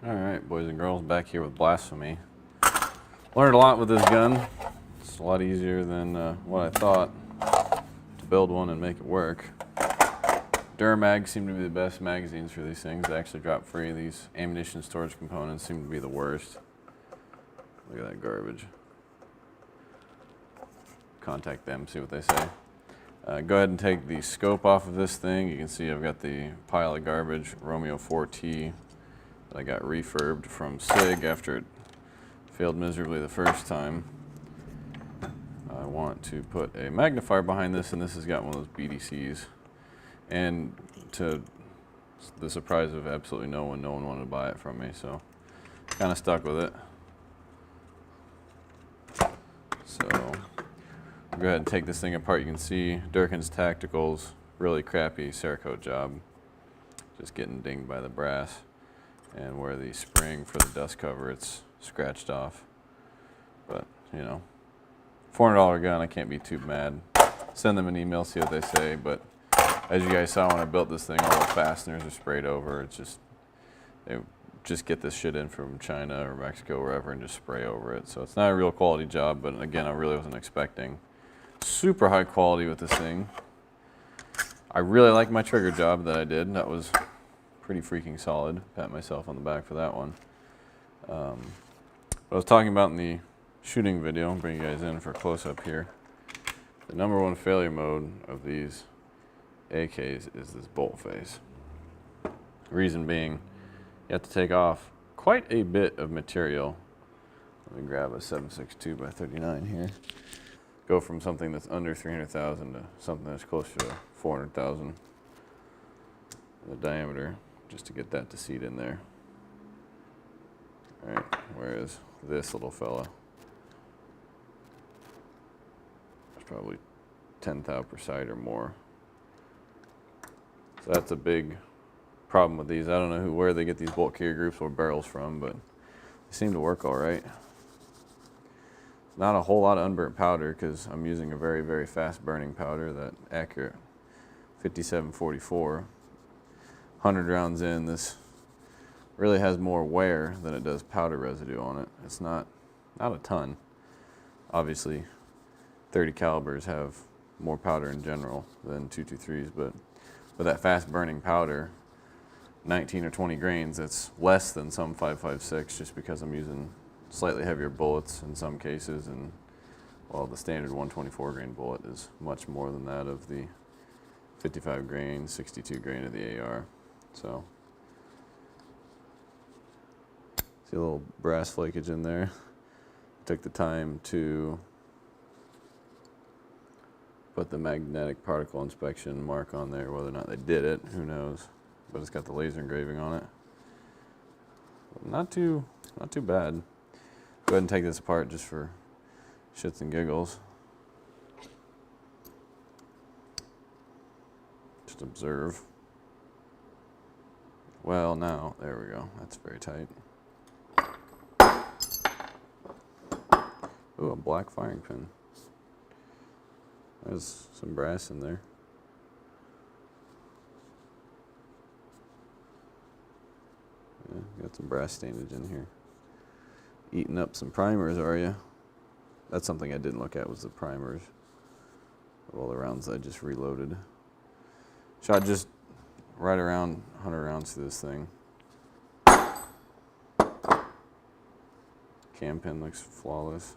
Alright, boys and girls, back here with Blasphemy. Learned a lot with this gun. It's a lot easier than what I thought to build one and make it work. Duramags seem to be the best magazines for these things. They actually drop free. These ammunition storage components seem to be the worst. Look at that garbage. Contact them, see what they say. Go ahead and take the scope off of this thing. You can see I've got the pile of garbage Romeo 4T that I got refurbed from SIG after it failed miserably the first time. I want to put a magnifier behind this, and this has got one of those BDCs. And to the surprise of absolutely no one wanted to buy it from me, so kind of stuck with it. So I'll go ahead and take this thing apart. You can see Durkin's Tacticals, really crappy Cerakote job. Just getting dinged by the brass. And where the spring for the dust cover, it's scratched off. But, you know, $400 gun, I can't be too mad. Send them an email, see what they say. But as you guys saw when I built this thing, all the fasteners are sprayed over. It's just, they just get this shit in from China or Mexico, wherever, and just spray over it. So it's not a real quality job, but again, I really wasn't expecting super high quality with this thing. I really like my trigger job that I did. That was pretty freaking solid. Pat myself on the back for that one. What I was talking about in the shooting video, I'll bring you guys in for a close-up here. The #1 failure mode of these AKs is this bolt face. Reason being, you have to take off quite a bit of material. Let me grab a 7.62x39mm here. Go from something that's under 300,000 to something that's closer to 400,000 in the diameter, just to get that to seat in there. All right, whereas this little fella, it's probably 10 thou per side or more. So that's a big problem with these. I don't know where they get these bolt carrier groups or barrels from, but they seem to work all right. Not a whole lot of unburnt powder because I'm using a very, very fast burning powder, that accurate 5744. 100 rounds in, this really has more wear than it does powder residue on it. It's not a ton. Obviously, 30 calibers have more powder in general than 223s, but with that fast burning powder, 19 or 20 grains, that's less than some 5.56 just because I'm using slightly heavier bullets in some cases, and well, the standard 124 grain bullet is much more than that of the 55 grain, 62 grain of the AR. So, see a little brass flakage in there. Took the time to put the magnetic particle inspection mark on there. Whether or not they did it, who knows? But it's got the laser engraving on it. Not too bad. Go ahead and take this apart just for shits and giggles. Just observe. Well, now, there we go. That's very tight. Ooh, a black firing pin. There's some brass in there. Yeah, got some brass stainage in here. Eating up some primers, are you? That's something I didn't look at, was the primers of all the rounds I just reloaded. Shot just right around 100 rounds through this thing. Cam pin looks flawless.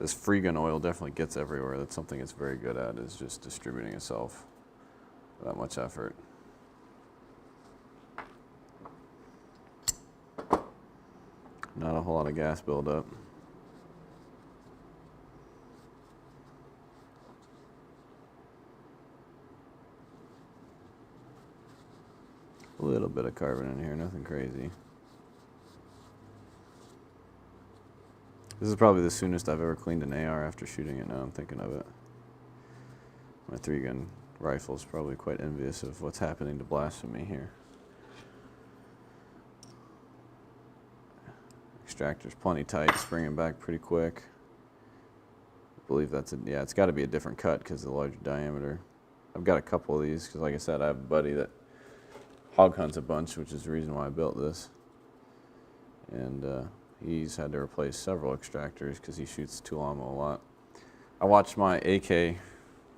This free gun oil definitely gets everywhere. That's something it's very good at, is just distributing itself without much effort. Not a whole lot of gas buildup. A little bit of carbon in here, nothing crazy. This is probably the soonest I've ever cleaned an AR after shooting it, now I'm thinking of it. My 3-gun rifle is probably quite envious of what's happening to Blasphemy here. Extractor's plenty tight, springing back pretty quick. I believe that's yeah, it's got to be a different cut because of the larger diameter. I've got a couple of these because, like I said, I have a buddy that hog hunts a bunch, which is the reason why I built this. and he's had to replace several extractors because he shoots tool ammo a lot. I watched my AK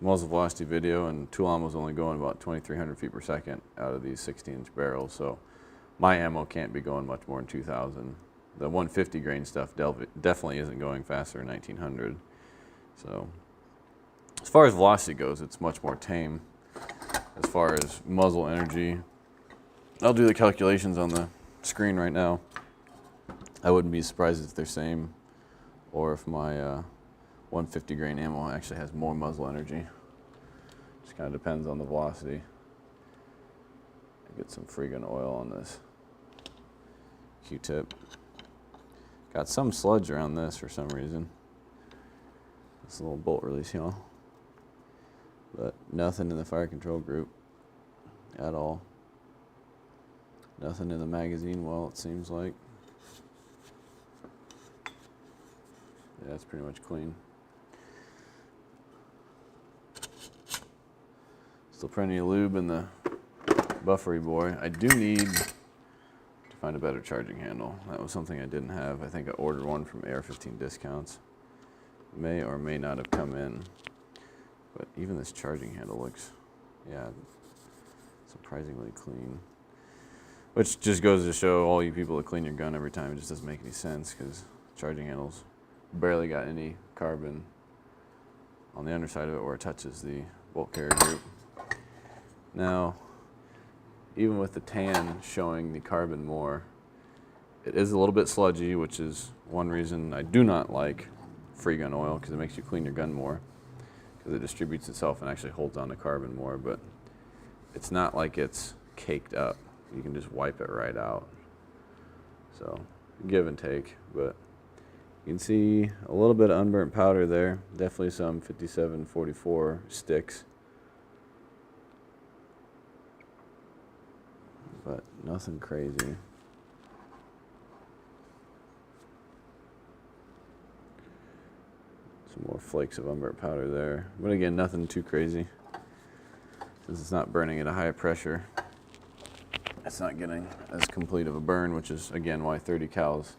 muzzle velocity video, and tool ammo was only going about 2,300 feet per second out of these 16-inch barrels, so my ammo can't be going much more than 2,000. The 150 grain stuff definitely isn't going faster than 1,900. So as far as velocity goes, it's much more tame. As far as muzzle energy, I'll do the calculations on the screen right now. I wouldn't be surprised if they're same, or if my 150 grain ammo actually has more muzzle energy. Just kind of depends on the velocity. Get some freaking oil on this Q-tip. Got some sludge around this for some reason. This little bolt release, but nothing in the fire control group at all. Nothing in the magazine well, it seems like. Yeah, it's pretty much clean. Still plenty of lube in the buffery boy. I do need to find a better charging handle. That was something I didn't have. I think I ordered one from AR15 discounts. May or may not have come in. But even this charging handle looks, yeah, surprisingly clean. Which just goes to show all you people that clean your gun every time, it just doesn't make any sense, because charging handles barely got any carbon on the underside of it where it touches the bolt carrier group. Now, even with the tan showing the carbon more, it is a little bit sludgy, which is one reason I do not like free gun oil, because it makes you clean your gun more, because it distributes itself and actually holds on to carbon more, but it's not like it's caked up. You can just wipe it right out. So, give and take, but you can see a little bit of unburnt powder there. Definitely some 5744 sticks. But nothing crazy. Some more flakes of unburnt powder there. But again, nothing too crazy. Since it's not burning at a high pressure, it's not getting as complete of a burn, which is, again, why 30 cals,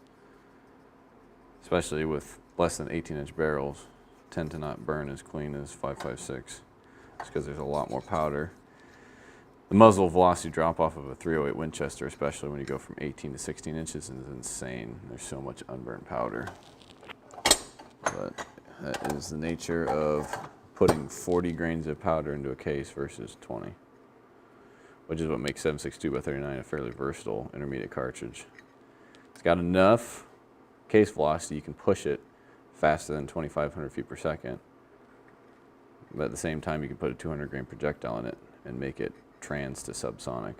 especially with less than 18-inch barrels, tend to not burn as clean as 5.56. It's because there's a lot more powder. The muzzle velocity drop off of a .308 Winchester, especially when you go from 18 to 16 inches, is insane. There's so much unburnt powder. But that is the nature of putting 40 grains of powder into a case versus 20, which is what makes 7.62x39 a fairly versatile intermediate cartridge. It's got enough case velocity you can push it faster than 2,500 feet per second, but at the same time you can put a 200 grain projectile in it and make it trans to subsonic,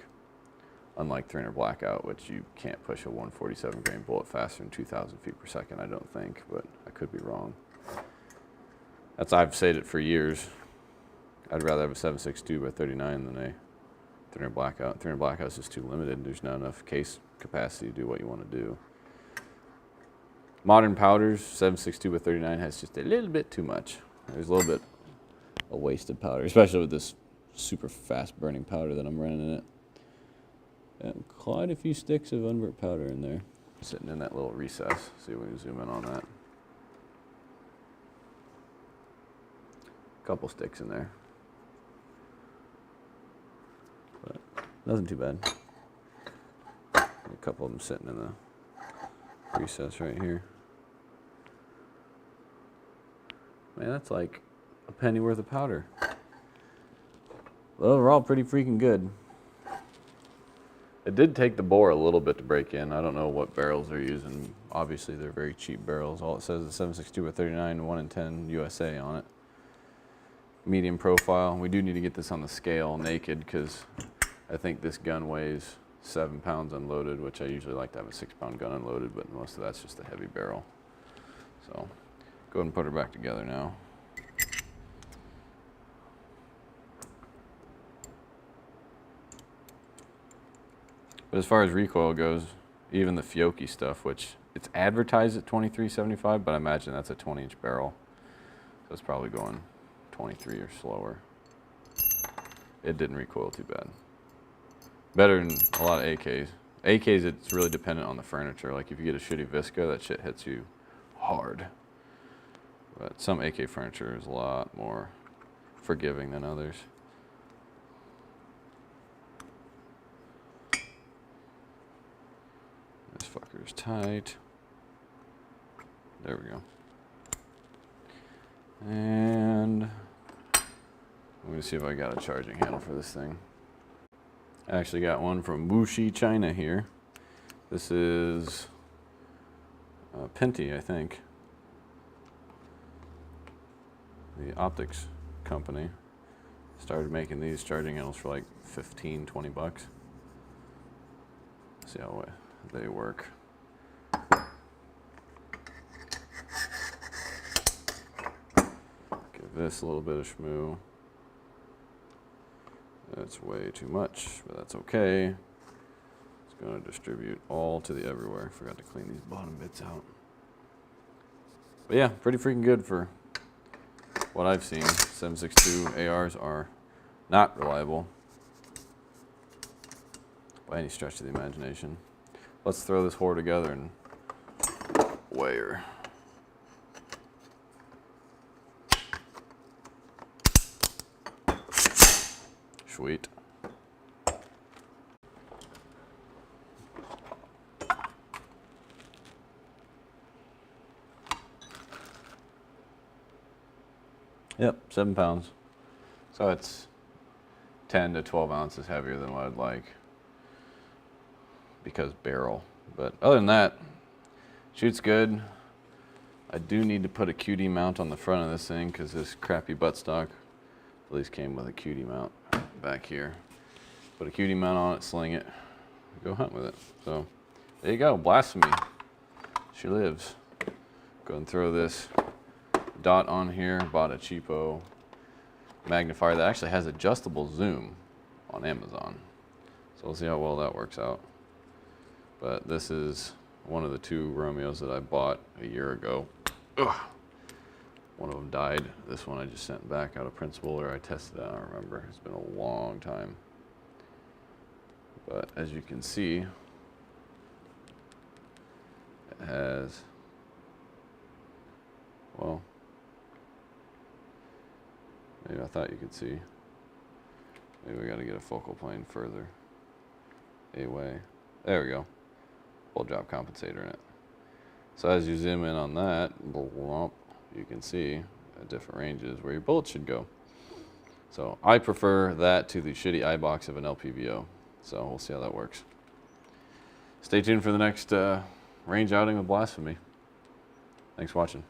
unlike 300 blackout, which you can't push a 147 grain bullet faster than 2,000 feet per second, I don't think, but I could be wrong. I've said it for years. I'd rather have a 7.62x39 than a 300 blackout. 300 blackout is just too limited. There's not enough case capacity to do what you want to do. Modern powders, 7.62x39 has just a little bit too much. There's a little bit of wasted powder, especially with this super fast burning powder that I'm running in it. And quite a few sticks of unburnt powder in there, sitting in that little recess. See if we can zoom in on that. A couple sticks in there, but nothing too bad. A couple of them sitting in the recess right here. Man, that's like a penny worth of powder. But overall, pretty freaking good. It did take the bore a little bit to break in. I don't know what barrels they're using. Obviously, they're very cheap barrels. All it says is 7.62x39, 1 in 10 USA on it. Medium profile. We do need to get this on the scale naked, because I think this gun weighs 7 pounds unloaded, which I usually like to have a 6-pound gun unloaded, but most of that's just a heavy barrel. So go ahead and put her back together now. But as far as recoil goes, even the Fiocchi stuff, which it's advertised at 23.75, but I imagine that's a 20-inch barrel, so it's probably going 23 or slower. It didn't recoil too bad. Better than a lot of AKs. AKs, it's really dependent on the furniture. Like if you get a shitty Visca, that shit hits you hard. But some AK furniture is a lot more forgiving than others. This fucker's tight. There we go. And let me see if I got a charging handle for this thing. I actually got one from Wuxi, China here. This is Phemy, I think. The optics company started making these charging handles for like 15, 20 bucks. See how they work. Give this a little bit of schmoo. That's way too much, but that's okay. It's going to distribute all to the everywhere. Forgot to clean these bottom bits out. But yeah, pretty freaking good for what I've seen. 7.62 ARs are not reliable by any stretch of the imagination. Let's throw this whore together and weigh her. Sweet. Yep, 7 pounds. So it's 10 to 12 ounces heavier than what I'd like because barrel. But other than that, shoots good. I do need to put a QD mount on the front of this thing because this crappy buttstock at least came with a QD mount back here. Put a QD mount on it, sling it, go hunt with it. So there you go, Blasphemy. She lives. Go and throw this dot on here. Bought a cheapo magnifier that actually has adjustable zoom on Amazon. So we'll see how well that works out. But this is one of the 2 Romeos that I bought a year ago. Ugh. One of them died. This one I just sent back out of principle, or I tested it, I don't remember. It's been a long time. But as you can see, it has, well, maybe I thought you could see. Maybe we got to get a focal plane further away. There we go. Full drop compensator in it. So as you zoom in on that, you can see at different ranges where your bullets should go. So I prefer that to the shitty eye box of an LPVO. So we'll see how that works. Stay tuned for the next range outing with Blasphemy. Thanks for watching.